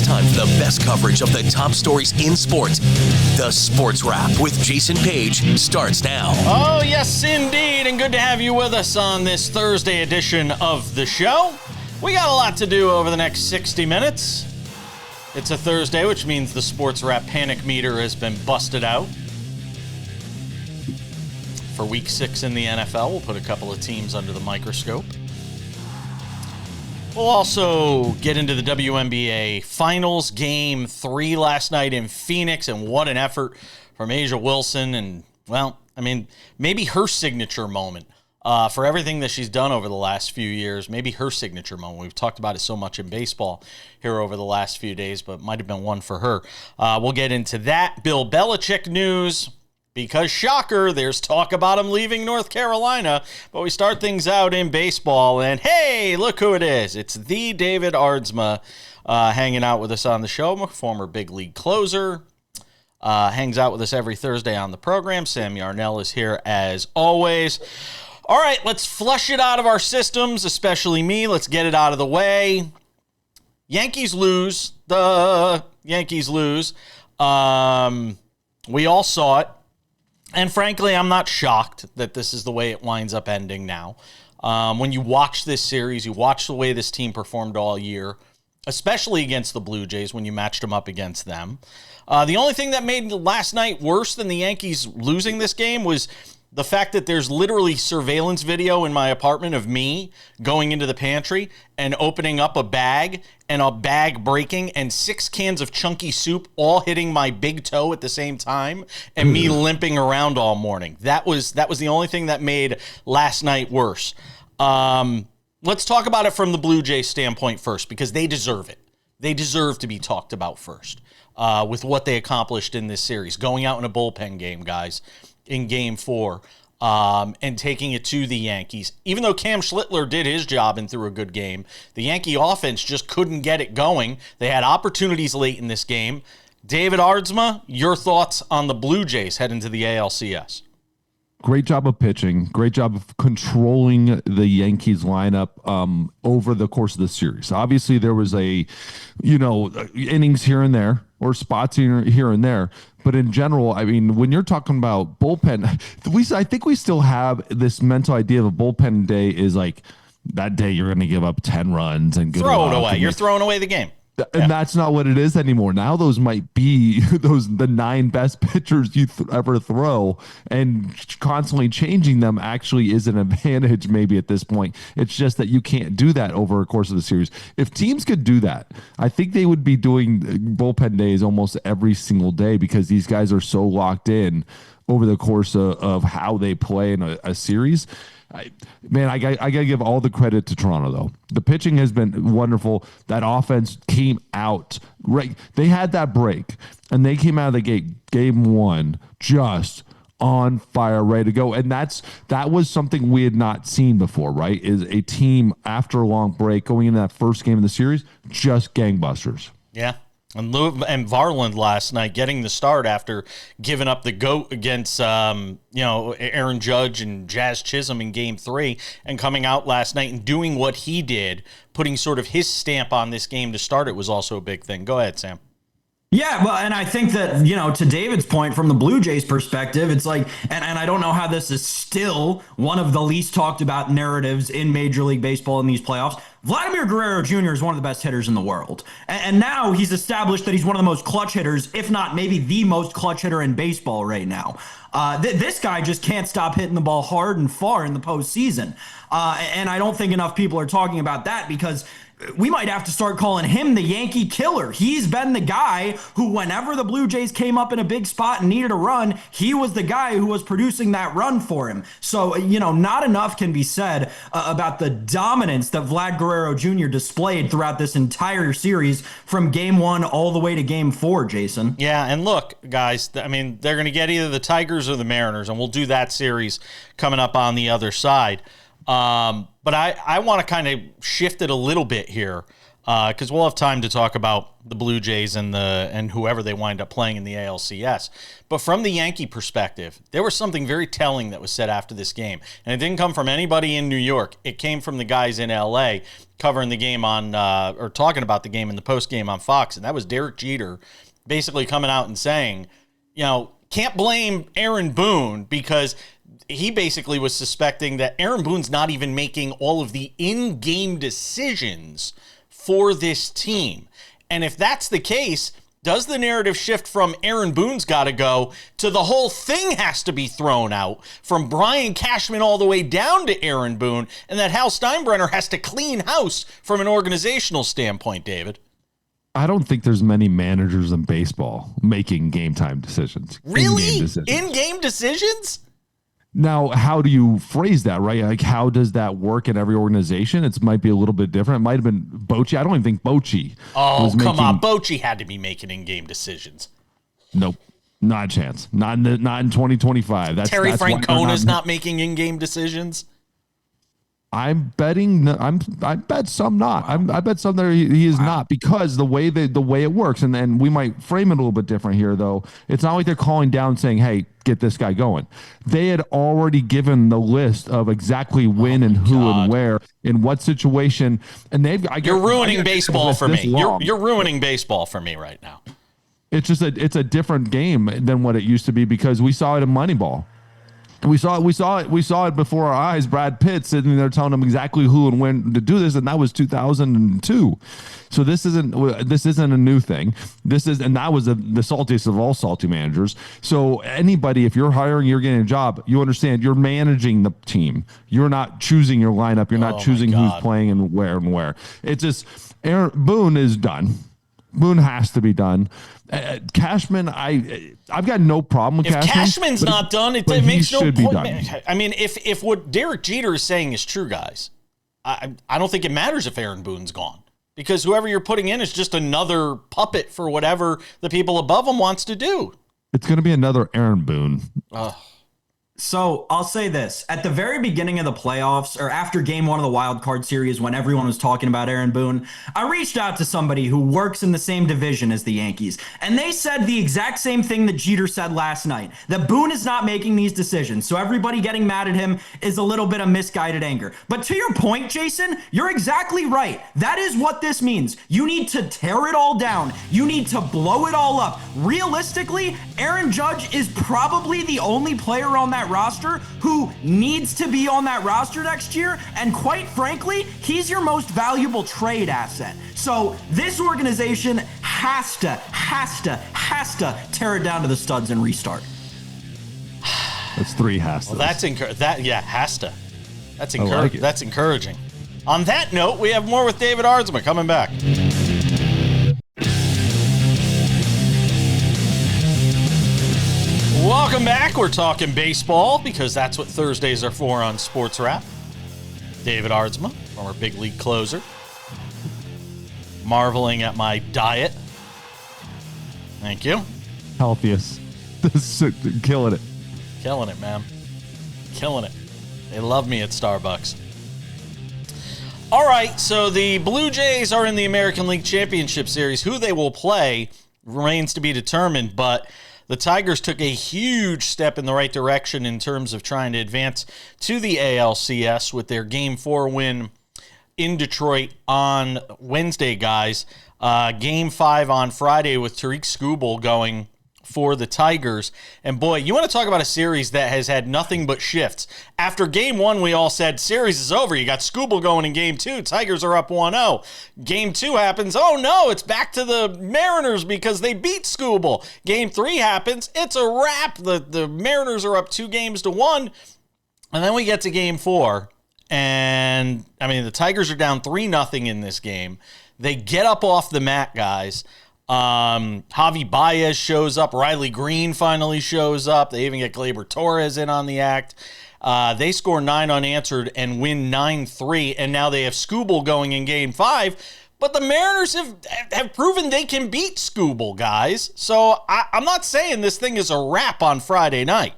It's time for the best coverage of the top stories in sports. The Sports Wrap with Jason Page starts now. Oh, yes, indeed. And good to have you with us on this Thursday edition of the show. We got a lot to do over the next 60 minutes. It's a Thursday, which means the Sports Wrap panic meter has been busted out. For week 6 in the NFL, we'll put a couple of teams under the microscope. We'll also get into the WNBA Finals, Game 3 last night in Phoenix, and what an effort from A'ja Wilson. And, well, I mean, maybe her signature moment for everything that she's done over the last few years, maybe her signature moment. We've talked about it so much in baseball here over the last few days, but might have been one for her. We'll get into that. Bill Belichick news. Because, shocker, there's talk about him leaving North Carolina. But we start things out in baseball. And, hey, look who it is. It's the David Aardsma hanging out with us on the show. I'm a former big league closer. Hangs out with us every Thursday on the program. Sam Yarnell is here as always. All right, let's flush it out of our systems, especially me. Let's get it out of the way. Yankees lose. The Yankees lose. We all saw it. And frankly, I'm not shocked that this is the way it winds up ending now. When you watch this series, you watch the way this team performed all year, especially against the Blue Jays when you matched them up against them. The only thing that made last night worse than the Yankees losing this game was the fact that there's literally surveillance video in my apartment of me going into the pantry and opening up a bag and a bag breaking and 6 cans of chunky soup all hitting my big toe at the same time and me limping around all morning. That was the only thing that made last night worse. Let's talk about it from the Blue Jays standpoint first, because they deserve it. They deserve to be talked about first with what they accomplished in this series. Going out in a bullpen game, guys, in Game 4, and taking it to the Yankees. Even though Cam Schlittler did his job and threw a good game, the Yankee offense just couldn't get it going. They had opportunities late in this game. David Aardsma, your thoughts on the Blue Jays heading to the ALCS? Great job of pitching. Great job of controlling the Yankees lineup over the course of the series. Obviously, there was innings here and there or spots here and there. But in general, I mean, when you're talking about bullpen, I think we still have this mental idea of a bullpen day is like that day you're going to give up 10 runs and throw it away. You're throwing away the game. And that's not what it is anymore. Now those might be the 9 best pitchers you ever throw, and constantly changing them actually is an advantage maybe at this point. It's just that you can't do that over a course of the series. If teams could do that, I think they would be doing bullpen days almost every single day, because these guys are so locked in over the course of how they play in a series. I got to give all the credit to Toronto, though. The pitching has been wonderful. That offense came out right. They had that break, and they came out of the gate, Game 1, just on fire, ready to go. And that was something we had not seen before, right? Is a team after a long break going into that first game of the series, just gangbusters. Yeah. And Varland last night getting the start after giving up the GOAT against, Aaron Judge and Jazz Chisholm in Game 3, and coming out last night and doing what he did, putting sort of his stamp on this game to start it, was also a big thing. Go ahead, Sam. Yeah, well, and I think that, to David's point, from the Blue Jays perspective, it's like, and I don't know how this is still one of the least talked about narratives in Major League Baseball in these playoffs. Vladimir Guerrero Jr. is one of the best hitters in the world. And now he's established that he's one of the most clutch hitters, if not maybe the most clutch hitter in baseball right now. This guy just can't stop hitting the ball hard and far in the postseason. And I don't think enough people are talking about that, because we might have to start calling him the Yankee killer. He's been the guy who, whenever the Blue Jays came up in a big spot and needed a run, he was the guy who was producing that run for him. So, not enough can be said about the dominance that Vlad Guerrero Jr. displayed throughout this entire series from Game 1 all the way to Game 4, Jason. Yeah, and look, guys, I mean, they're going to get either the Tigers or the Mariners, and we'll do that series coming up on the other side. But I want to kind of shift it a little bit here because we'll have time to talk about the Blue Jays and whoever they wind up playing in the ALCS. But from the Yankee perspective, there was something very telling that was said after this game. And it didn't come from anybody in New York. It came from the guys in LA covering the game on, or talking about the game in the post game on Fox. And that was Derek Jeter basically coming out and saying, can't blame Aaron Boone, because he basically was suspecting that Aaron Boone's not even making all of the in-game decisions for this team. And if that's the case, does the narrative shift from Aaron Boone's got to go to the whole thing has to be thrown out, from Brian Cashman all the way down to Aaron Boone, and that Hal Steinbrenner has to clean house from an organizational standpoint, David? I don't think there's many managers in baseball making game time decisions. Really? In-game decisions? Now, how do you phrase that, right? Like, how does that work in every organization? It might be a little bit different. It might have been Bochy. I don't even think Bochy. Oh, come on. Bochy had to be making in-game decisions. Nope. Not a chance. Not in 2025. Terry Francona's not making in-game decisions. I'm betting. I bet some not. I bet some that he is not, because the way it works, and then we might frame it a little bit different here. Though it's not like they're calling down saying, "Hey, get this guy going." They had already given the list of exactly when and who and where in what situation, and you're ruining baseball for me. You're ruining baseball for me right now. It's just it's a different game than what it used to be, because we saw it in Moneyball. We saw it before our eyes. Brad Pitt sitting there telling them exactly who and when to do this, and that was 2002. So this isn't a new thing. And that was the saltiest of all salty managers. So anybody, if you're hiring, you're getting a job, you understand you're managing the team. You're not choosing your lineup. You're not choosing who's playing and where. It's just Boone is done. Boone has to be done. Cashman, I've got no problem with Cashman. If Cashman's not done, it makes no point. I mean, if what Derek Jeter is saying is true, guys, I don't think it matters if Aaron Boone's gone, because whoever you're putting in is just another puppet for whatever the people above him wants to do. It's going to be another Aaron Boone. So I'll say this. At the very beginning of the playoffs, or after game one of the wild card series, when everyone was talking about Aaron Boone, I reached out to somebody who works in the same division as the Yankees, and they said the exact same thing that Jeter said last night, that Boone is not making these decisions. So everybody getting mad at him is a little bit of misguided anger. But to your point, Jason, you're exactly right. That is what this means. You need to tear it all down. You need to blow it all up. Realistically, Aaron Judge is probably the only player on that roster who needs to be on that roster next year, and quite frankly, he's your most valuable trade asset. So this organization has to tear it down to the studs and restart. That's three has to. Well, has to. That's encouraging. That's encouraging. On that note, we have more with David Aardsma coming back. Welcome back. We're talking baseball, because that's what Thursdays are for on SportsWrap. David Aardsma, former big league closer, marveling at my diet. Thank you. Healthiest. Killing it. Killing it, man. Killing it. They love me at Starbucks. All right, so the Blue Jays are in the American League Championship Series. Who they will play remains to be determined, but the Tigers took a huge step in the right direction in terms of trying to advance to the ALCS with their Game 4 win in Detroit on Wednesday, guys. Game 5 on Friday with Tariq Skubal going for the Tigers. And boy, you want to talk about a series that has had nothing but shifts. After Game 1, we all said, series is over. You got Skubal going in Game 2. Tigers are up 1-0. Game 2 happens. Oh, no, it's back to the Mariners because they beat Skubal. Game 3 happens. It's a wrap. The Mariners are up 2-1. And then we get to Game 4. And, I mean, the Tigers are down 3-0 in this game. They get up off the mat, guys. Javi Baez shows up. Riley Green finally shows up. They even get Gleyber Torres in on the act. They score 9 unanswered and win 9-3, and now they have Skubal going in Game 5. But the Mariners have proven they can beat Skubal, guys. So I'm not saying this thing is a wrap on Friday night.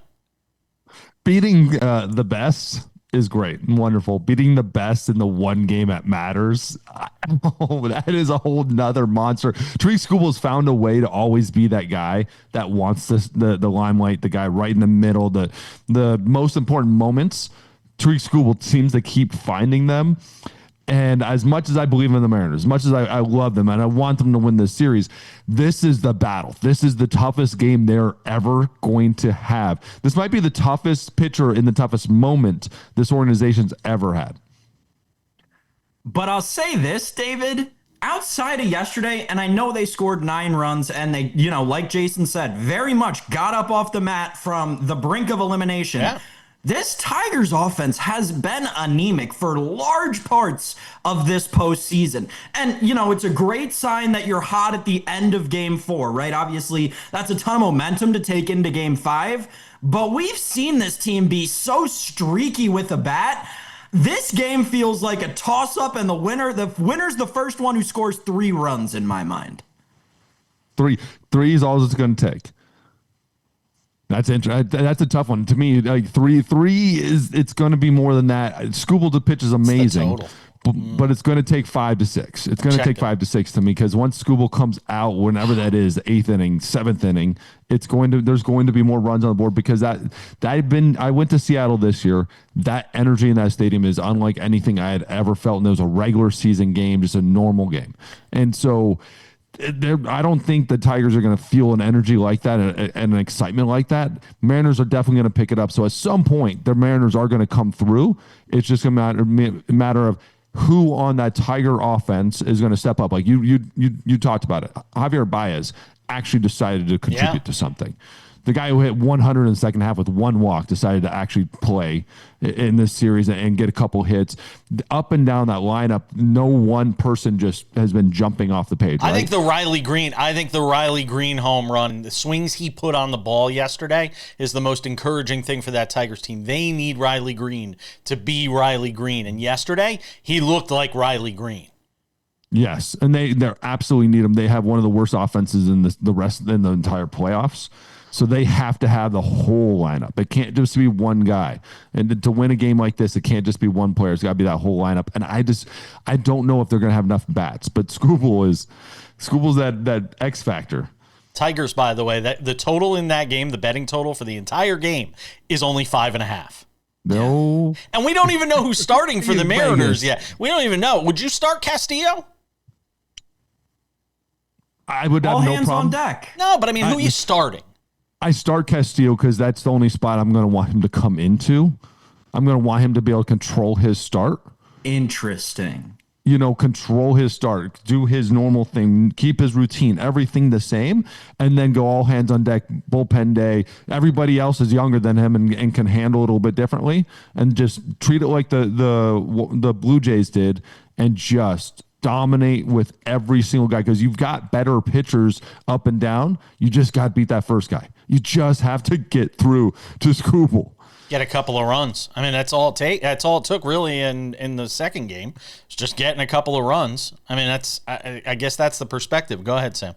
Beating the best is great and wonderful. Beating the best in the one game that matters. Oh, that is a whole nother monster. Tariq Skubal found a way to always be that guy that wants the limelight, the guy right in the middle, the most important moments. Tariq Skubal seems to keep finding them. And as much as I believe in the Mariners, as much as I love them and I want them to win this series, this is the battle. This is the toughest game they're ever going to have. This might be the toughest pitcher in the toughest moment this organization's ever had. But I'll say this, David, outside of yesterday, and I know they scored 9 runs and they, like Jason said, very much got up off the mat from the brink of elimination. Yeah. This Tigers offense has been anemic for large parts of this postseason. And, it's a great sign that you're hot at the end of game 4, right? Obviously, that's a ton of momentum to take into game 5. But we've seen this team be so streaky with the bat. This game feels like a toss-up, and the winner's the first one who scores 3 runs in my mind. Three is all it's going to take. That's interesting. That's a tough one to me. Like three is it's going to be more than that. Skubal to pitch is amazing, but it's going to take 5 to 6. It's going to take 5 to 6 to me because once Skubal comes out, whenever that is, 8th inning, 7th inning, there's going to be more runs on the board because I went to Seattle this year. That energy in that stadium is unlike anything I had ever felt. And it was a regular season game, just a normal game, and so. I don't think the Tigers are going to feel an energy like that and an excitement like that. Mariners are definitely going to pick it up. So at some point, the Mariners are going to come through. It's just a matter of who on that Tiger offense is going to step up. Like you talked about it. Javier Baez actually decided to contribute to something. The guy who hit 100 in the second half with 1 walk decided to actually play in this series and get a couple hits. Up and down that lineup, no one person just has been jumping off the page. Right? I think the Riley Green home run, the swings he put on the ball yesterday is the most encouraging thing for that Tigers team. They need Riley Green to be Riley Green. And yesterday, he looked like Riley Green. Yes, and they absolutely need him. They have one of the worst offenses in the entire playoffs. So they have to have the whole lineup. It can't just be one guy. And to win a game like this, it can't just be one player. It's got to be that whole lineup. And I don't know if they're going to have enough bats. But Skubal's that X factor. Tigers, by the way, the total in that game, the betting total for the entire game, is only 5.5. No. And we don't even know who's starting for the Mariners yet. We don't even know. Would you start Castillo? I would have no problem. All hands on deck. No, but I mean, who are you starting? I start Castillo because that's the only spot I'm going to want him to come into. I'm going to want him to be able to control his start. Interesting. Control his start, do his normal thing, keep his routine, everything the same, and then go all hands on deck, bullpen day. Everybody else is younger than him and can handle it a little bit differently, and just treat it like the Blue Jays did, and just dominate with every single guy because you've got better pitchers up and down. You just got to beat that first guy. You just have to get through to Skubal. Get a couple of runs. I mean, that's all it took really in the second game. It's just getting a couple of runs. I mean, I guess that's the perspective. Go ahead, Sam.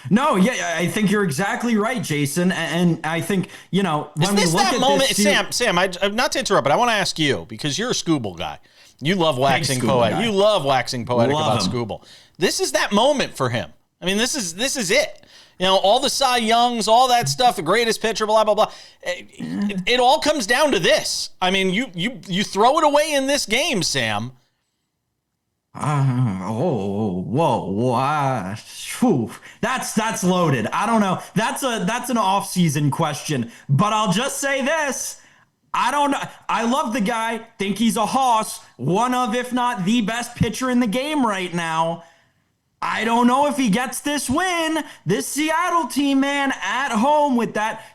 No, yeah, I think you're exactly right, Jason. And I think, when is this we look that at moment, this, Sam, not to interrupt, but I want to ask you, because you're a Skubal guy. You love waxing poetic. You love waxing poetic about Skubal. This is that moment for him. I mean, this is it. All the Cy Youngs, all that stuff, the greatest pitcher, blah, blah, blah. It all comes down to this. I mean, you throw it away in this game, Sam. That's loaded. I don't know. That's an off-season question. But I'll just say this. I don't know. I love the guy. Think he's a hoss. One of, if not the best pitcher in the game right now. I don't know if he gets this win. This Seattle team, man, at home with that,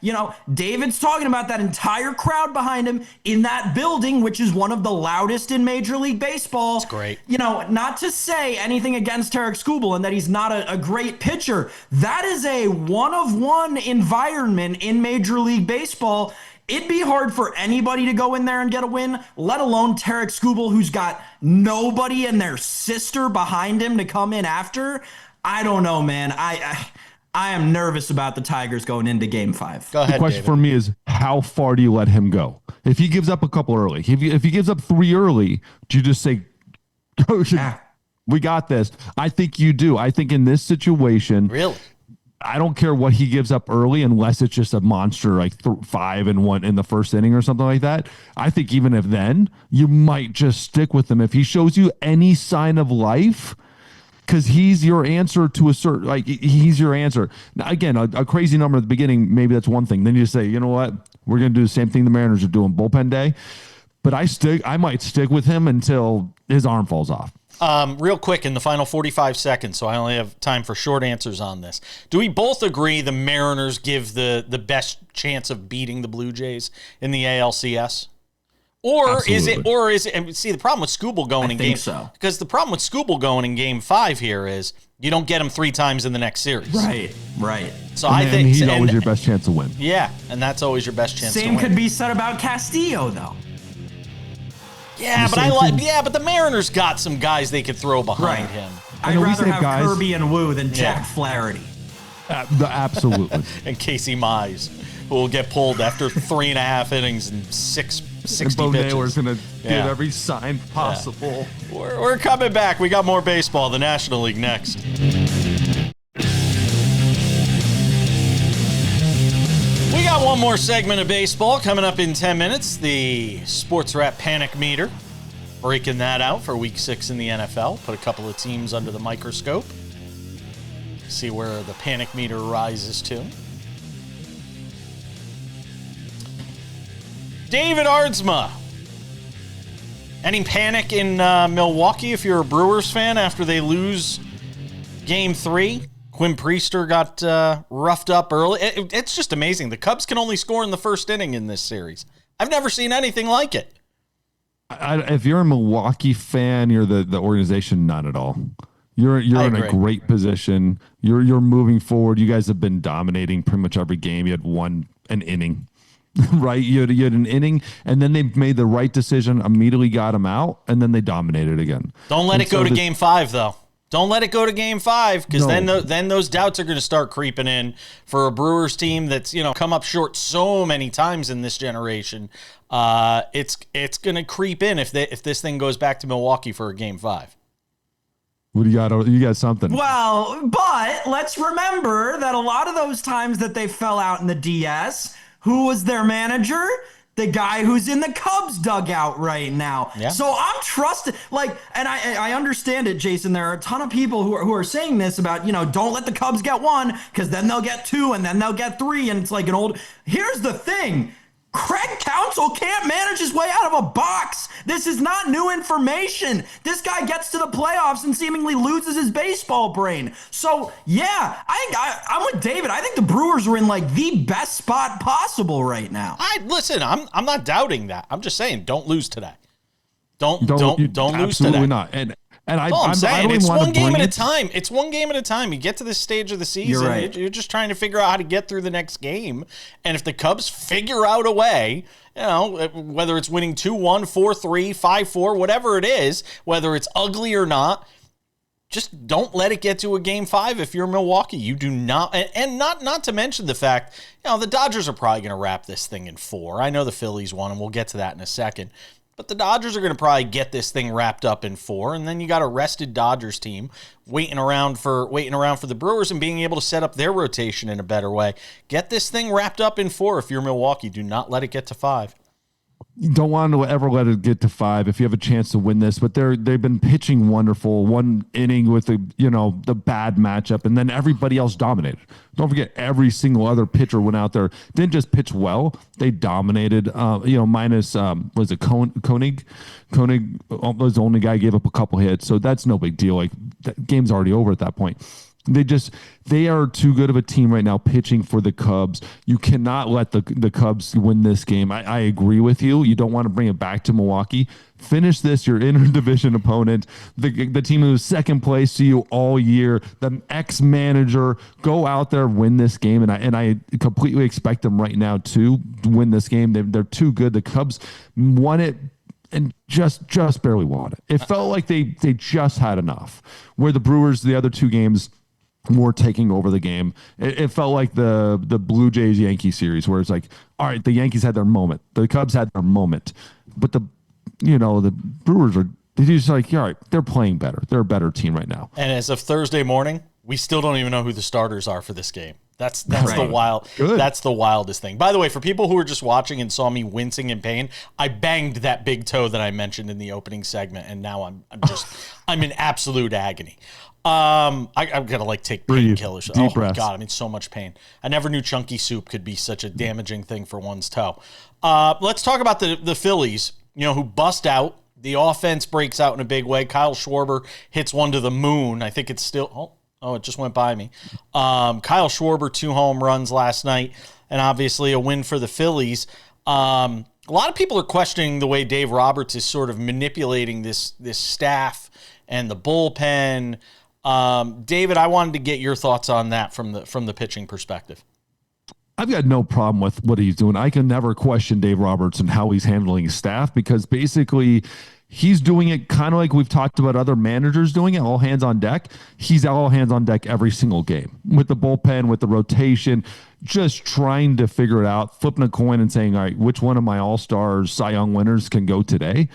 David's talking about that entire crowd behind him in that building, which is one of the loudest in Major League Baseball. It's great. Not to say anything against Tariq Skubal and that he's not a great pitcher. That is a one-of-one environment in Major League Baseball. It'd be hard for anybody to go in there and get a win, let alone Tariq Skubal, who's got nobody and their sister behind him to come in after. I don't know, man. I am nervous about the Tigers going into Game 5. Go ahead, The question David. for me is, how far do you let him go? If he gives up a couple early, if he gives up 3 early, do you just say, Coach, we got this? I think you do. I think in this situation, Really? I don't care what he gives up early unless it's just a monster like 5-1 in the first inning or something like that. I think even if then, you might just stick with him. If he shows you any sign of life, because he's your answer to a certain, like, he's your answer. Now, again, a crazy number at the beginning, maybe that's one thing. Then you say, you know what? We're going to do the same thing the Mariners are doing, bullpen day. But I might stick with him until his arm falls off. Real quick, in the final 45 seconds, so I only have time for short answers on this. Do we both agree the Mariners give the best chance of beating the Blue Jays in the ALCS? Or is it, and see, the problem with Skubal going in game, because the problem with Skubal going in Game 5 here is you don't get him 3 times in the next series. Right. So I think he's always your best chance to win. Yeah, and that's always your best chance to win. Same could be said about Castillo, though. Yeah, but the Mariners got some guys they could throw behind him. I'd rather have Kirby and Wu than Jack Flaherty. Absolutely. And Casey Mize, who will get pulled after 3.5 innings and 60 Bo pitches. Naylor's going to give every sign possible. Yeah. We're coming back. We got more baseball, the National League next. We got one more segment of baseball coming up in 10 minutes, the SportsWrap Panic Meter. Breaking that out for Week 6 in the NFL. Put a couple of teams under the microscope. See where the panic meter rises to. David Aardsma. Any panic in Milwaukee if you're a Brewers fan after they lose Game 3? Quinn Priester got roughed up early. It's just amazing. The Cubs can only score in the first inning in this series. I've never seen anything like it. If you're a Milwaukee fan, you're the organization, not at all. You're in a great position. You're moving forward. You guys have been dominating pretty much every game. You had an inning, right? You had an inning, and then they made the right decision, immediately got him out, and then they dominated again. Don't let it go to Game 5, though. Don't let it go to Game 5, because then those doubts are going to start creeping in for a Brewers team that's come up short so many times in this generation. It's going to creep in if this thing goes back to Milwaukee for a Game 5. What do you got? You got something. Well, but let's remember that a lot of those times that they fell out in the DS, who was their manager? The guy who's in the Cubs dugout right now. Yeah. So I'm trusted. And I understand it, Jason. There are a ton of people who are saying this about, don't let the Cubs get 1, because then they'll get 2 and then they'll get 3. And it's like an old. Here's the thing. Craig Counsell can't manage his way out of a box. This is not new information. This guy gets to the playoffs and seemingly loses his baseball brain. So, yeah, I'm with David. I think the Brewers are in the best spot possible right now. Listen, I'm not doubting that. I'm just saying, don't lose today. Don't lose today. Absolutely not. And I'm saying it's one game at a time. It's one game at a time. You get to this stage of the season, you're right. You're just trying to figure out how to get through the next game. And if the Cubs figure out a way, whether it's winning 2-1, 4-3, 5-4, whatever it is, whether it's ugly or not, just don't let it get to a Game 5 if you're Milwaukee. You do not, and not to mention the fact, the Dodgers are probably going to wrap this thing in 4. I know the Phillies won, and we'll get to that in a second. But the Dodgers are going to probably get this thing wrapped up in 4, and then you got a rested Dodgers team waiting around for the Brewers and being able to set up their rotation in a better way. Get this thing wrapped up in 4 if you're Milwaukee. Do not let it get to 5. You don't want to ever let it get to 5 if you have a chance to win this, but they've been pitching wonderful. One inning with the bad matchup, and then everybody else dominated. Don't forget, every single other pitcher went out there, didn't just pitch well, they dominated. Minus was it Koenig? Koenig was the only guy who gave up a couple hits, so that's no big deal. That game's already over at that point. They are too good of a team right now pitching for the Cubs. You cannot let the Cubs win this game. I agree with you. You don't want to bring it back to Milwaukee. Finish this, your interdivision opponent, the team who was second place to you all year, the ex-manager, go out there, win this game. And I completely expect them right now to win this game. They're too good. The Cubs won it and just barely won it. It felt like they just had enough. Where the Brewers, the other 2 games, more taking over the game. It felt like the Blue Jays Yankees series where it's like, all right, the Yankees had their moment, the Cubs had their moment, but the Brewers are just like, all right, they're playing better. They're a better team right now. And as of Thursday morning, we still don't even know who the starters are for this game. That's Right. the wild. Good. That's the wildest thing. By the way, for people who were just watching and saw me wincing in pain, I banged that big toe that I mentioned in the opening segment, and now I'm in absolute agony. I'm gonna take painkillers. Oh my breaths. God, I'm in so much pain. I never knew chunky soup could be such a damaging thing for one's toe. Let's talk about the Phillies. Who bust out. The offense breaks out in a big way. Kyle Schwarber hits one to the moon. I think it's still. Oh, it just went by me. Kyle Schwarber, 2 home runs last night, and obviously a win for the Phillies. A lot of people are questioning the way Dave Roberts is sort of manipulating this staff and the bullpen. David, I wanted to get your thoughts on that from the pitching perspective. I've got no problem with what he's doing. I can never question Dave Roberts and how he's handling his staff, because basically he's doing it kind of like we've talked about other managers doing it, all hands on deck. He's all hands on deck every single game with the bullpen, with the rotation, just trying to figure it out, flipping a coin and saying, all right, which one of my all-stars Cy Young winners can go today?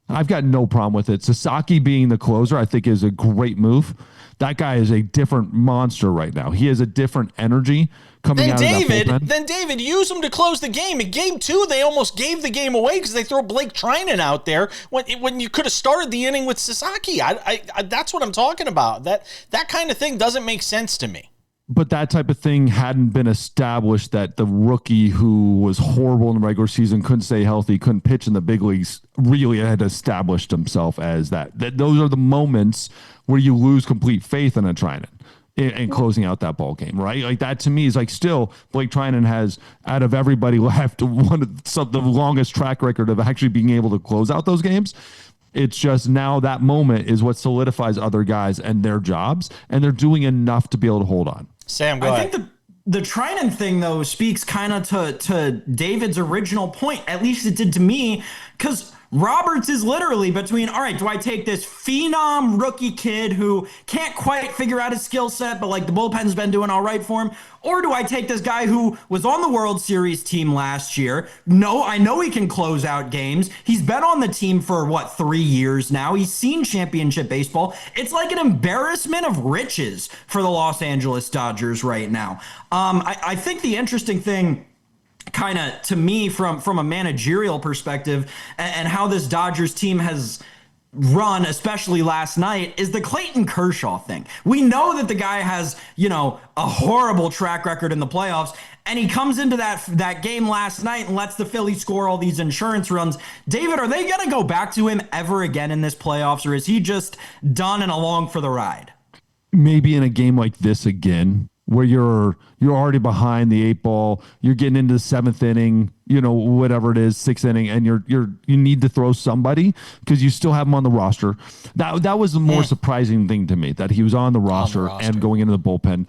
I've got no problem with it. Sasaki being the closer, I think, is a great move. That guy is a different monster right now. He has a different energy coming out of that bullpen. Then David, use him to close the game. In game 2, they almost gave the game away because they throw Blake Trinan out there when you could have started the inning with Sasaki. I that's what I'm talking about. That kind of thing doesn't make sense to me. But that type of thing hadn't been established, that the rookie who was horrible in the regular season, couldn't stay healthy, couldn't pitch in the big leagues, really had established himself as that. Those are the moments where you lose complete faith in a Trinan and closing out that ball game, right? Like that to me is like, still Blake Trinan has, out of everybody left, the longest track record of actually being able to close out those games. It's just now that moment is what solidifies other guys and their jobs, and they're doing enough to be able to hold on. Sam, go ahead. I think the Trinan thing, though, speaks kind of to David's original point. At least it did to me, because Roberts is literally between, all right, do I take this phenom rookie kid who can't quite figure out his skill set, but like the bullpen's been doing all right for him? Or do I take this guy who was on the World Series team last year? No, I know he can close out games. He's been on the team for 3 years now. He's seen championship baseball. It's like an embarrassment of riches for the Los Angeles Dodgers right now. I think the interesting thing, kind of to me, from a managerial perspective, and how this Dodgers team has run, especially last night, is the Clayton Kershaw thing. We know that the guy has, a horrible track record in the playoffs, and he comes into that game last night and lets the Phillies score all these insurance runs. David, are they going to go back to him ever again in this playoffs, or is he just done and along for the ride? Maybe in a game like this again, where you're already behind the 8 ball, you're getting into the 7th inning, whatever it is, 6th inning, and you need to throw somebody because you still have him on the roster. That was the more surprising thing to me, that he was on the roster and going into the bullpen,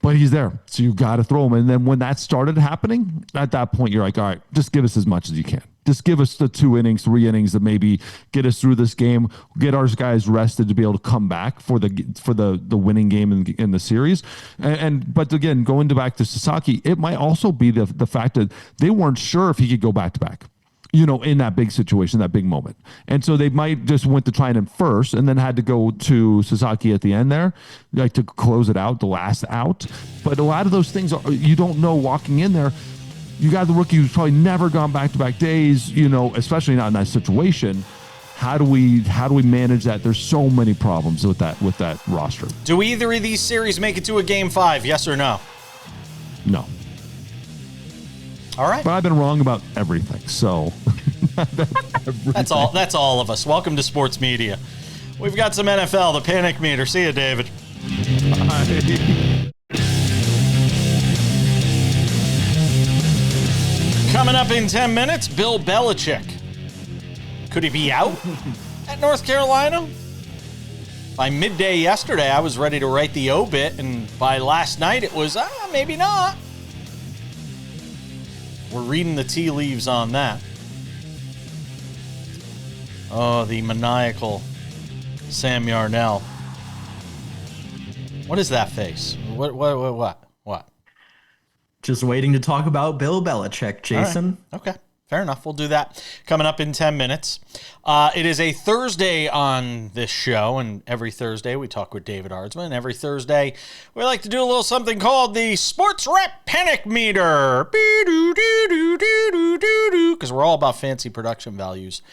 but he's there, so you got to throw him. And then when that started happening, at that point you're like, all right, just give us as much as you can. Just give us the 2 innings, 3 innings that maybe get us through this game, get our guys rested to be able to come back for the winning game in the series. But again, back to Sasaki, it might also be the fact that they weren't sure if he could go back to back, in that big situation, that big moment. And so they might just went to try him first and then had to go to Sasaki at the end there, like to close it out, the last out. But a lot of those things you don't know walking in there. You got the rookie who's probably never gone back-to-back days, especially not in that situation. How do we manage that? There's so many problems with that roster. Do either of these series make it to a game 5? Yes or no? No. All right. But I've been wrong about everything. So That's all of us. Welcome to sports media. We've got some NFL, the panic meter. See you, David. Bye. Coming up in 10 minutes, Bill Belichick. Could he be out at North Carolina? By midday yesterday, I was ready to write the obit, and by last night, it was, maybe not. We're reading the tea leaves on that. Oh, the maniacal Sam Yarnell. What is that face? What? Just waiting to talk about Bill Belichick, Jason. Right. Okay. Fair enough. We'll do that coming up in 10 minutes. It is a Thursday on this show, and every Thursday we talk with David Aardsma, and every Thursday we like to do a little something called the SportsWrap Panic Meter. Because we're all about fancy production values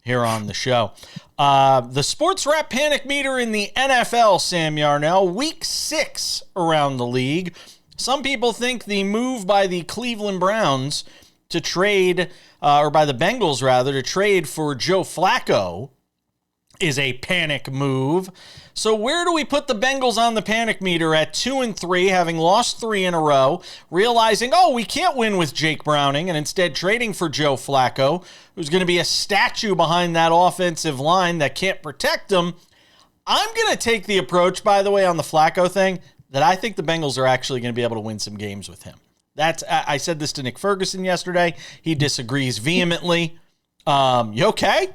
here on the show. The SportsWrap Panic Meter in the NFL, Sam Yarnell, week 6 around the league. Some people think the move by the Cleveland Browns to trade, or by the Bengals rather, to trade for Joe Flacco is a panic move. So where do we put the Bengals on the panic meter at 2-3, having lost 3 in a row, realizing, we can't win with Jake Browning, and instead trading for Joe Flacco, who's going to be a statue behind that offensive line that can't protect him? I'm going to take the approach, by the way, on the Flacco thing, that I think the Bengals are actually going to be able to win some games with him. I said this to Nick Ferguson yesterday. He disagrees vehemently. You okay?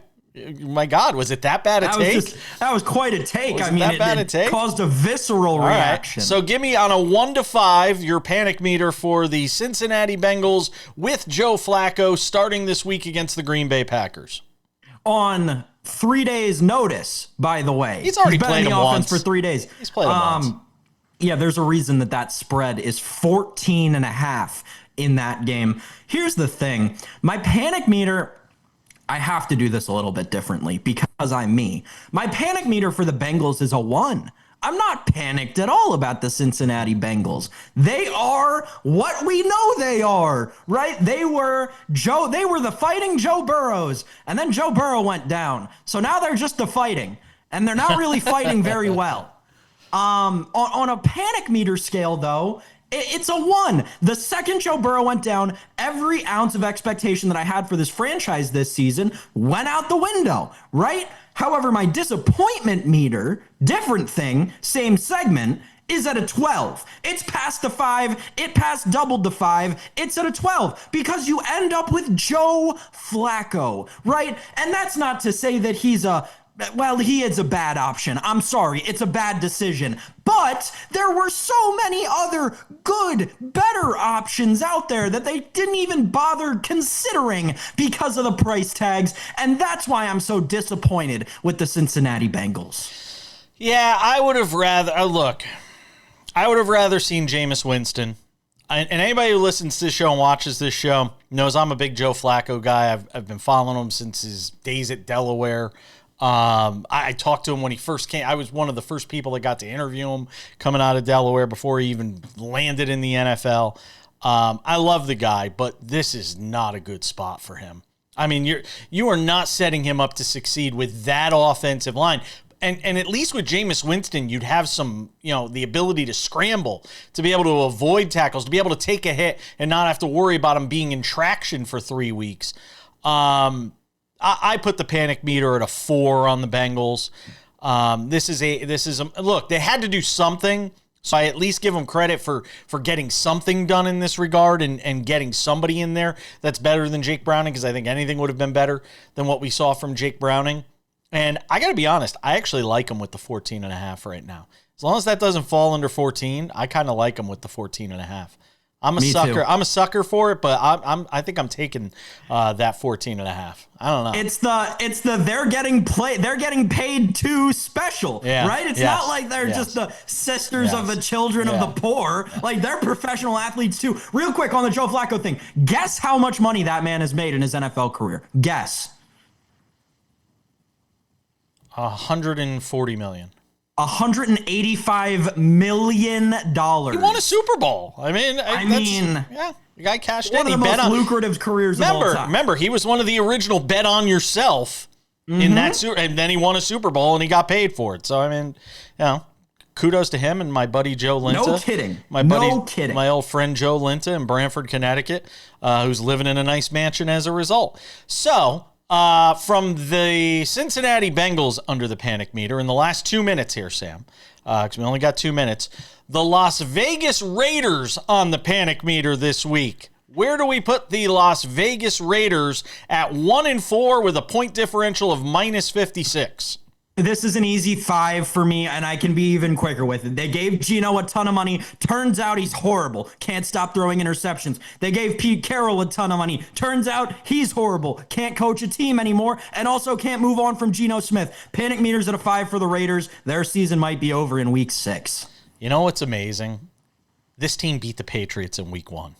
My God, was it that bad a take? That was quite a take. It caused a visceral reaction. Right. So give me on a 1 to 5 your panic meter for the Cincinnati Bengals with Joe Flacco starting this week against the Green Bay Packers. On 3 days' notice, by the way. He's already been played in the him offense once. for 3 days. He's played him once. Yeah, there's a reason that spread is 14.5 in that game. Here's the thing. My panic meter, I have to do this a little bit differently because I'm me. My panic meter for the Bengals is a 1. I'm not panicked at all about the Cincinnati Bengals. They are what we know they are, right? They were the fighting Joe Burrows, and then Joe Burrow went down. So now they're just the fighting, and they're not really fighting very well. On a panic meter scale, though, it's a 1. The second Joe Burrow went down, every ounce of expectation that I had for this franchise this season went out the window, right? However, my disappointment meter, different thing, same segment, is at a 12. It's past the 5. It past doubled the 5. It's at a 12 because you end up with Joe Flacco, right? And that's not to say that he is a bad option. I'm sorry. It's a bad decision. But there were so many other good, better options out there that they didn't even bother considering because of the price tags. And that's why I'm so disappointed with the Cincinnati Bengals. Yeah, I would have rather seen Jameis Winston. And anybody who listens to this show and watches this show knows I'm a big Joe Flacco guy. I've been following him since his days at Delaware. I talked to him when he first came. I was one of the first people that got to interview him coming out of Delaware before he even landed in the NFL. I love the guy, but this is not a good spot for him. I mean, you are not setting him up to succeed with that offensive line. And at least with Jameis Winston, you'd have some, the ability to scramble, to be able to avoid tackles, to be able to take a hit and not have to worry about him being in traction for 3 weeks. I put the panic meter at a 4 on the Bengals. Look, they had to do something, so I at least give them credit for getting something done in this regard and getting somebody in there that's better than Jake Browning, because I think anything would have been better than what we saw from Jake Browning. And I got to be honest, I actually like him with the 14.5 right now. As long as that doesn't fall under 14, I kind of like him with the 14.5. I'm a sucker. Too. I'm a sucker for it, but I think I'm taking that 14.5. I don't know. It's the they're getting paid too special, right? It's not like they're just the sisters of the children of the poor. Like, they're professional athletes too. Real quick on the Joe Flacco thing. Guess how much money that man has made in his NFL career? Guess. $140 million. $185 million. He won a Super Bowl. The guy cashed in. One of the most lucrative careers of all time. Remember, he was one of the original bet on yourself in that, and then he won a Super Bowl and he got paid for it. So kudos to him and my buddy Joe Linta. No kidding. My old friend Joe Linta in Branford, Connecticut, who's living in a nice mansion as a result. So, from the Cincinnati Bengals under the panic meter in the last 2 minutes here, Sam, because we only got 2 minutes, the Las Vegas Raiders on the panic meter this week. Where do we put the Las Vegas Raiders at 1-4 with a point differential of -56? This is an easy 5 for me, and I can be even quicker with it. They gave Geno a ton of money. Turns out he's horrible. Can't stop throwing interceptions. They gave Pete Carroll a ton of money. Turns out he's horrible. Can't coach a team anymore, and also can't move on from Geno Smith. Panic meters at a 5 for the Raiders. Their season might be over in week 6. You know what's amazing? This team beat the Patriots in week 1.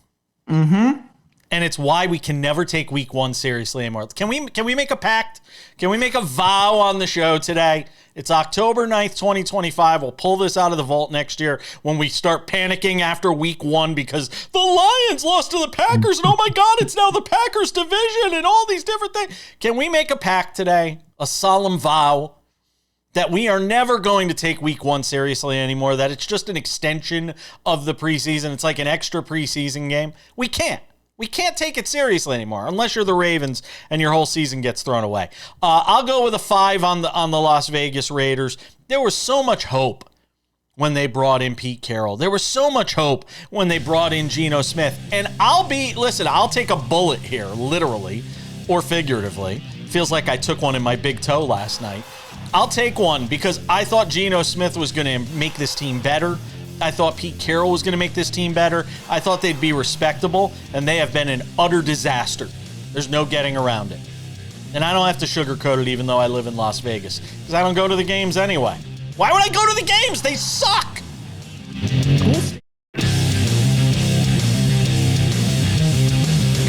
Mm-hmm. And it's why we can never take week 1 seriously anymore. Can we make a pact? Can we make a vow on the show today? It's October 9th, 2025. We'll pull this out of the vault next year when we start panicking after week 1 because the Lions lost to the Packers and oh my God, it's now the Packers division and all these different things. Can we make a pact today? A solemn vow that we are never going to take week 1 seriously anymore, that it's just an extension of the preseason. It's like an extra preseason game. We can't. We can't take it seriously anymore unless you're the Ravens and your whole season gets thrown away. I'll go with a 5 on the Las Vegas Raiders. There was so much hope when they brought in Pete Carroll. There was so much hope when they brought in Geno Smith. And I'll take a bullet here, literally or figuratively. Feels like I took one in my big toe last night. I'll take one because I thought Geno Smith was going to make this team better. I thought Pete Carroll was going to make this team better. I thought they'd be respectable, and they have been an utter disaster. There's no getting around it. And I don't have to sugarcoat it even though I live in Las Vegas because I don't go to the games anyway. Why would I go to the games? They suck!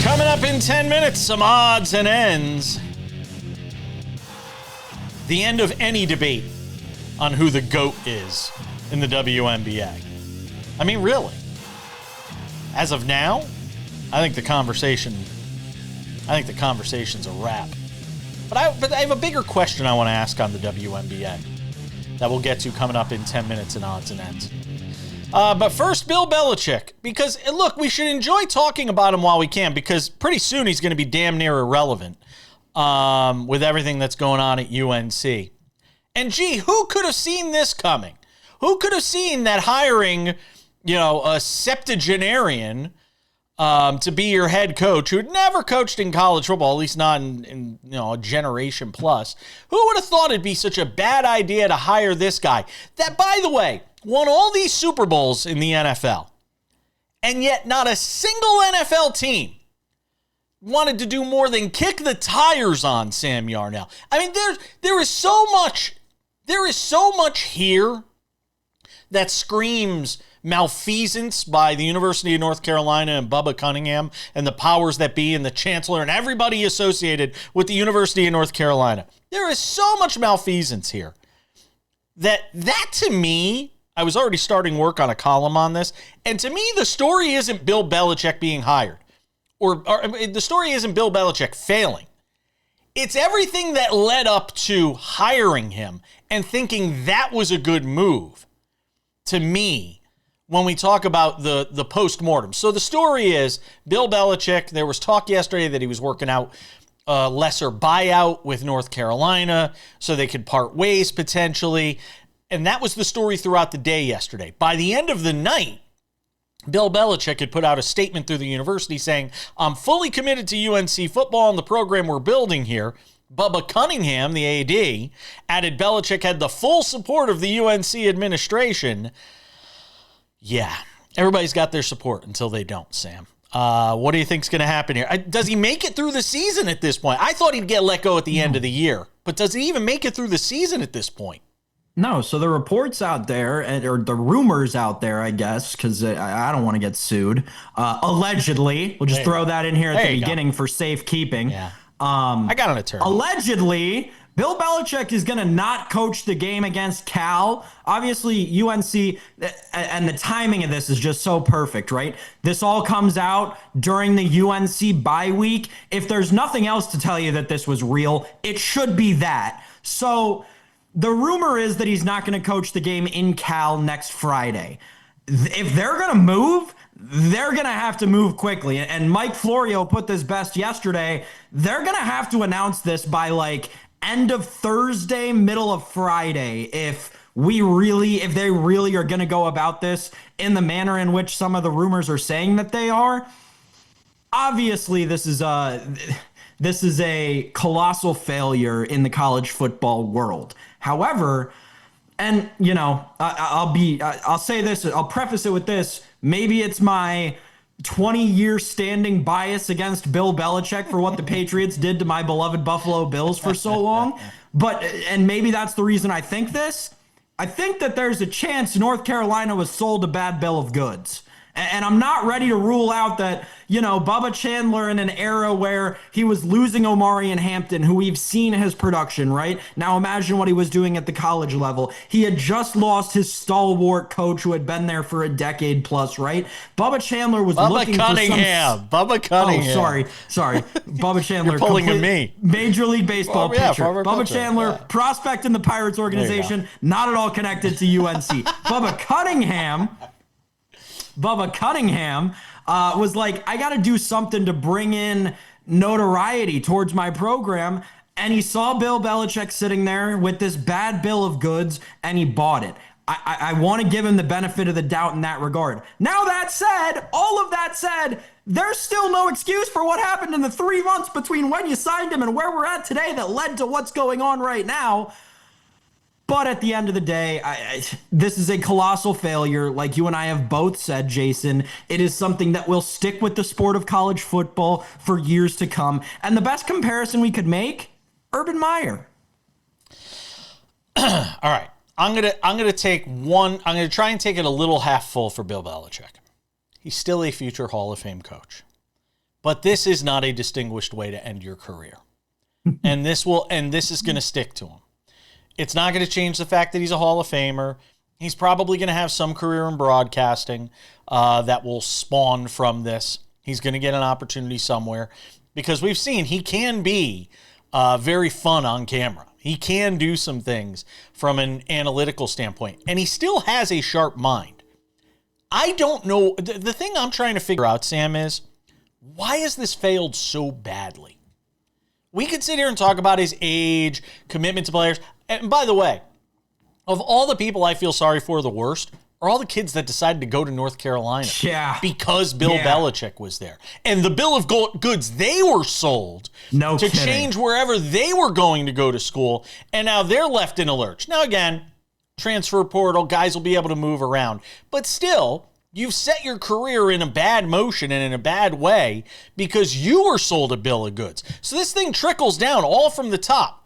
Coming up in 10 minutes, some odds and ends. The end of any debate on who the GOAT is in the WNBA. I mean, really. As of now, I think the conversation's a wrap. But I have a bigger question I want to ask on the WNBA that we'll get to coming up in 10 minutes in odds and ends. But first, Bill Belichick, because look, we should enjoy talking about him while we can, because pretty soon he's going to be damn near irrelevant with everything that's going on at UNC. And gee, who could have seen this coming? Who could have seen that hiring, a septuagenarian to be your head coach who had never coached in college football, at least not in a generation plus? Who would have thought it'd be such a bad idea to hire this guy that, by the way, won all these Super Bowls in the NFL, and yet not a single NFL team wanted to do more than kick the tires on Sam Yarnell. I mean, there is so much here that screams malfeasance by the University of North Carolina and Bubba Cunningham and the powers that be and the chancellor and everybody associated with the University of North Carolina. There is so much malfeasance here that to me, I was already starting work on a column on this, and to me, the story isn't Bill Belichick being hired, or the story isn't Bill Belichick failing. It's everything that led up to hiring him and thinking that was a good move. To me, when we talk about the post-mortem. So the story is Bill Belichick, there was talk yesterday that he was working out a lesser buyout with North Carolina so they could part ways potentially. And that was the story throughout the day yesterday. By the end of the night, Bill Belichick had put out a statement through the university saying, I'm fully committed to UNC football and the program we're building here. Bubba Cunningham, the AD, added Belichick had the full support of the UNC administration. Yeah, everybody's got their support until they don't, Sam. What do you think's going to happen here? Does he make it through the season at this point? I thought he'd get let go at the end of the year, but does he even make it through the season at this point? No, so the reports out there, or the rumors out there, I guess, because I don't want to get sued. Allegedly, we'll just throw that in here at the beginning for safekeeping. Yeah. I got an attorney. Allegedly, Bill Belichick is going to not coach the game against Cal. Obviously, UNC, and the timing of this is just so perfect, right? This all comes out during the UNC bye week. If there's nothing else to tell you that this was real, it should be that. So the rumor is that he's not going to coach the game in Cal next Friday. If they're going to move, they're going to have to move quickly. And Mike Florio put this best yesterday. They're going to have to announce this by end of Thursday, middle of Friday, if they really are going to go about this in the manner in which some of the rumors are saying that they are. Obviously, this is this is a colossal failure in the college football world. However, and I'll say this, I'll preface it with this. Maybe it's my 20-year standing bias against Bill Belichick for what the Patriots did to my beloved Buffalo Bills for so long. And maybe that's the reason I think this. I think that there's a chance North Carolina was sold a bad bill of goods. And I'm not ready to rule out that, Bubba Chandler in an era where he was losing Omarion Hampton, who we've seen his production, right? Now imagine what he was doing at the college level. He had just lost his stalwart coach who had been there for a decade plus, right? Bubba Chandler was looking for Bubba Cunningham. Oh, sorry. Bubba Chandler. You're pulling at me. Major League Baseball pitcher. Bubba Chandler, yeah. Prospect in the Pirates organization, not at all connected to UNC. Bubba Cunningham was like, I got to do something to bring in notoriety towards my program. And he saw Bill Belichick sitting there with this bad bill of goods, and he bought it. I want to give him the benefit of the doubt in that regard. Now, all of that said, there's still no excuse for what happened in the 3 months between when you signed him and where we're at today that led to what's going on right now. But at the end of the day, this is a colossal failure. Like you and I have both said, Jason, it is something that will stick with the sport of college football for years to come. And the best comparison we could make, Urban Meyer. All right. I'm gonna try and take it a little half full for Bill Belichick. He's still a future Hall of Fame coach. But this is not a distinguished way to end your career. and this is going to stick to him. It's not going to change the fact that he's a Hall of Famer. He's probably going to have some career in broadcasting that will spawn from this. He's going to get an opportunity somewhere because we've seen he can be very fun on camera. He can do some things from an analytical standpoint, and he still has a sharp mind. I don't know. The thing I'm trying to figure out, Sam, is why has this failed so badly? We could sit here and talk about his age, commitment to players. And by the way, of all the people I feel sorry for the worst are all the kids that decided to go to North Carolina because Bill Belichick was there. And the bill of goods they were sold to change wherever they were going to go to school, and now they're left in a lurch. Now, again, transfer portal, guys will be able to move around. But still, you've set your career in a bad motion and in a bad way because you were sold a bill of goods. So this thing trickles down all from the top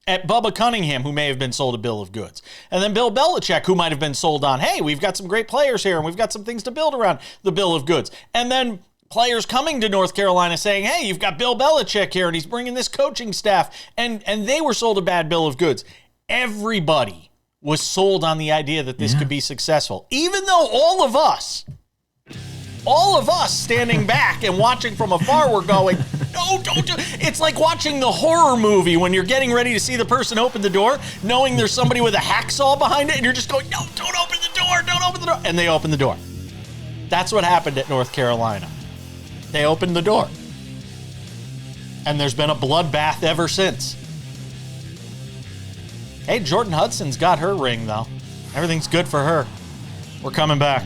at Bubba Cunningham, who may have been sold a bill of goods. And then Bill Belichick, who might have been sold on, hey, we've got some great players here and we've got some things to build around the bill of goods. And then players coming to North Carolina saying, hey, you've got Bill Belichick here and he's bringing this coaching staff. And they were sold a bad bill of goods. Everybody was sold on the idea that this could be successful. Even though all of us standing back and watching from afar were going, no, don't do it. It's like watching the horror movie when you're getting ready to see the person open the door, knowing there's somebody with a hacksaw behind it, and you're just going, no, don't open the door, don't open the door. And they open the door. That's what happened at North Carolina. They opened the door. And there's been a bloodbath ever since. Hey, Jordan Hudson's got her ring, though. Everything's good for her. We're coming back.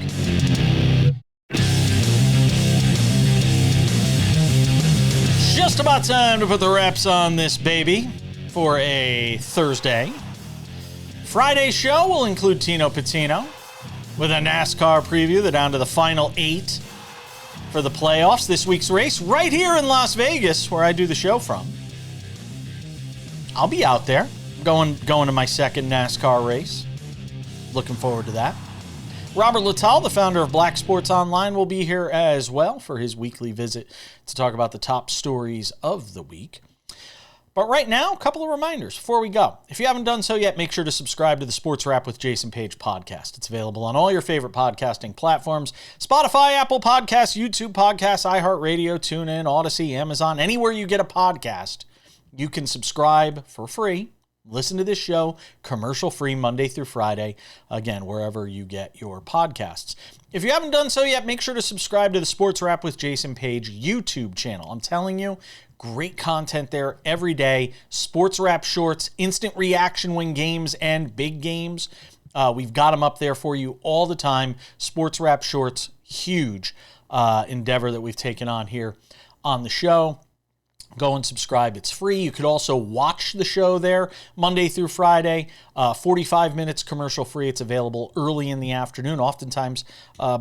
Just about time to put the wraps on this baby for a Thursday. Friday's show will include Tino Patino with a NASCAR preview. They're down to the final 8 for the playoffs. This week's race right here in Las Vegas, where I do the show from. I'll be out there going to my second NASCAR race. Looking forward to that. Robert Littal, the founder of Black Sports Online, will be here as well for his weekly visit to talk about the top stories of the week. But right now, a couple of reminders before we go. If you haven't done so yet, make sure to subscribe to the SportsWrap with Jason Page podcast. It's available on all your favorite podcasting platforms: Spotify, Apple Podcasts, YouTube Podcasts, iHeartRadio, TuneIn, Odyssey, Amazon. Anywhere you get a podcast, you can subscribe for free. Listen to this show commercial-free Monday through Friday, again, wherever you get your podcasts. If you haven't done so yet, make sure to subscribe to the Sports Wrap with Jason Page YouTube channel. I'm telling you, great content there every day. Sports Wrap shorts, instant reaction when games and big games. We've got them up there for you all the time. Sports Wrap shorts, huge endeavor that we've taken on here on the show. Go and subscribe. It's free. You could also watch the show there Monday through Friday, 45 minutes commercial free. It's available early in the afternoon, oftentimes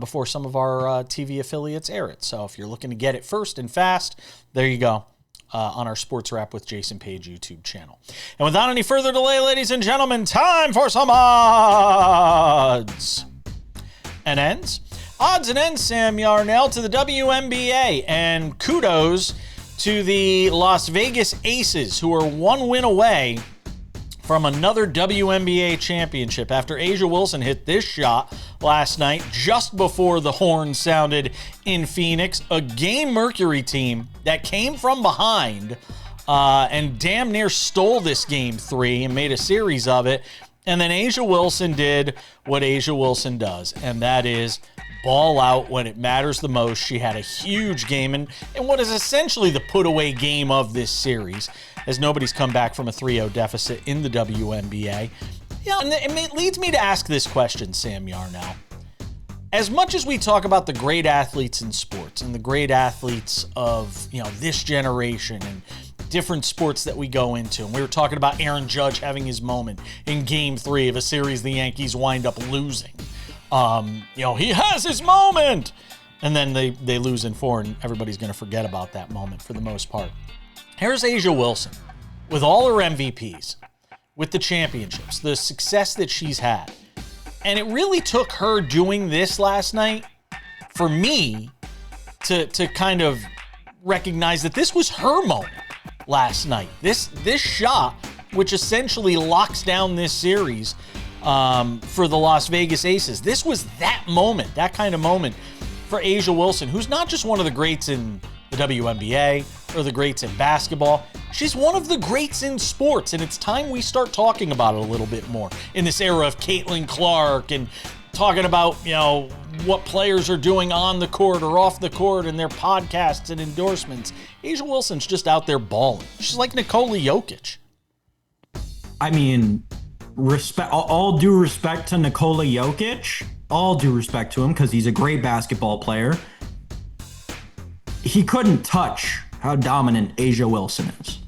before some of our TV affiliates air it. So if you're looking to get it first and fast, there you go on our Sports Wrap with Jason Page YouTube channel. And without any further delay, ladies and gentlemen, time for some odds and ends. Odds and ends, Sam Yarnell, to the WNBA, and kudos to the Las Vegas Aces, who are one win away from another WNBA championship after A'ja Wilson hit this shot last night just before the horn sounded in Phoenix. A game Mercury team that came from behind and damn near stole this game 3 and made a series of it. And then A'ja Wilson did what A'ja Wilson does, and that is ball out when it matters the most. She had a huge game in what is essentially the put-away game of this series, as nobody's come back from a 3-0 deficit in the WNBA. Yeah, and it leads me to ask this question, Sam Yarnell. As much as we talk about the great athletes in sports and the great athletes of, this generation and different sports that we go into, and we were talking about Aaron Judge having his moment in Game 3 of a series the Yankees wind up losing. He has his moment, and then they lose in 4, and everybody's going to forget about that moment for the most part. Here's A'ja Wilson with all her MVPs, with the championships, the success that she's had. And it really took her doing this last night for me to kind of recognize that this was her moment last night. This shot, which essentially locks down this series for the Las Vegas Aces. This was that moment, that kind of moment for A'ja Wilson, who's not just one of the greats in the WNBA or the greats in basketball. She's one of the greats in sports, and it's time we start talking about it a little bit more in this era of Caitlin Clark and talking about, what players are doing on the court or off the court and their podcasts and endorsements. A'ja Wilson's just out there balling. She's like Nikola Jokic. I mean, all due respect to Nikola Jokic, all due respect to him because he's a great basketball player. He couldn't touch how dominant A'ja Wilson is.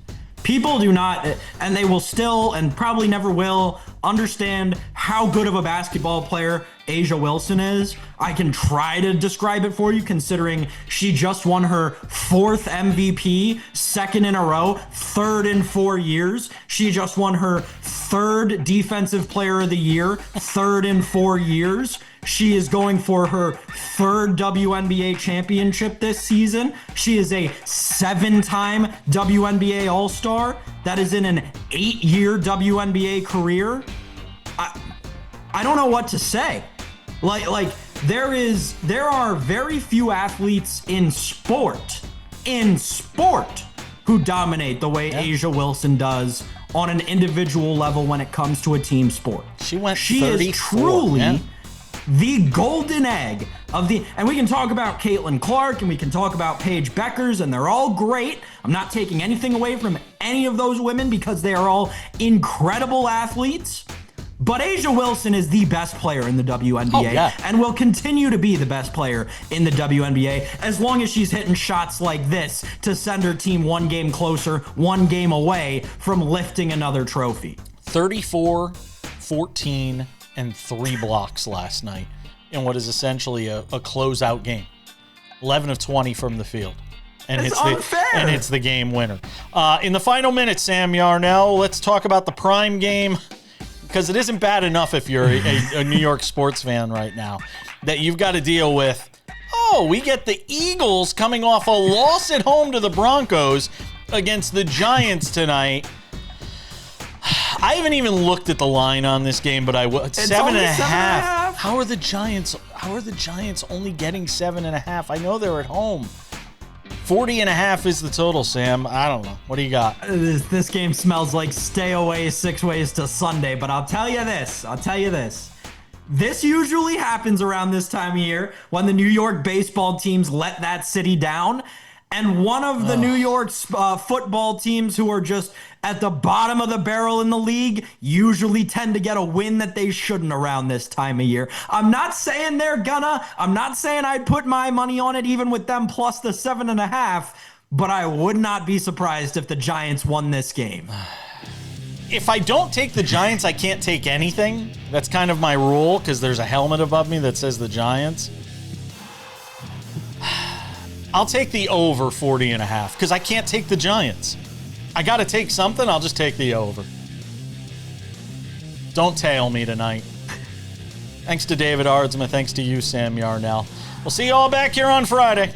People do not, and they will still and probably never will, understand how good of a basketball player A'ja Wilson is. I can try to describe it for you, considering she just won her 4th MVP, 2nd in a row, 3rd in 4 years. She just won her 3rd Defensive Player of the Year, 3rd in 4 years. She is going for her 3rd WNBA championship this season. She is a 7-time WNBA All-Star. That is in an 8-year WNBA career. I don't know what to say. There are very few athletes in sport who dominate the way A'ja Wilson does on an individual level when it comes to a team sport. She went 34. She is truly the golden egg of the, and we can talk about Caitlin Clark and we can talk about Paige Beckers, and they're all great. I'm not taking anything away from any of those women because they are all incredible athletes. But A'ja Wilson is the best player in the WNBA and will continue to be the best player in the WNBA as long as she's hitting shots like this to send her team one game closer, one game away from lifting another trophy. 34, 14, and 3 blocks last night in what is essentially a closeout game. 11 of 20 from the field. And it's the game winner. In the final minutes, Sam Yarnell, let's talk about the prime game, because it isn't bad enough if you're a New York sports fan right now that you've got to deal with, we get the Eagles coming off a loss at home to the Broncos against the Giants tonight. I haven't even looked at the line on this game, but I will. It's 7.5. How are the Giants only getting 7.5? I know they're at home. 40.5 is the total, Sam. I don't know. What do you got? This game smells like stay away 6 ways to Sunday, but I'll tell you this. This usually happens around this time of year when the New York baseball teams let that city down. And one of the New York football teams who are just at the bottom of the barrel in the league usually tend to get a win that they shouldn't around this time of year. I'm not saying they're gonna. I'm not saying I'd put my money on it even with them plus the 7.5. but I would not be surprised if the Giants won this game. If I don't take the Giants, I can't take anything. That's kind of my rule because there's a helmet above me that says the Giants. I'll take the over 40.5 because I can't take the Giants. I got to take something. I'll just take the over. Don't tail me tonight. Thanks to David Aardsma. Thanks to you, Sam Yarnell. We'll see you all back here on Friday.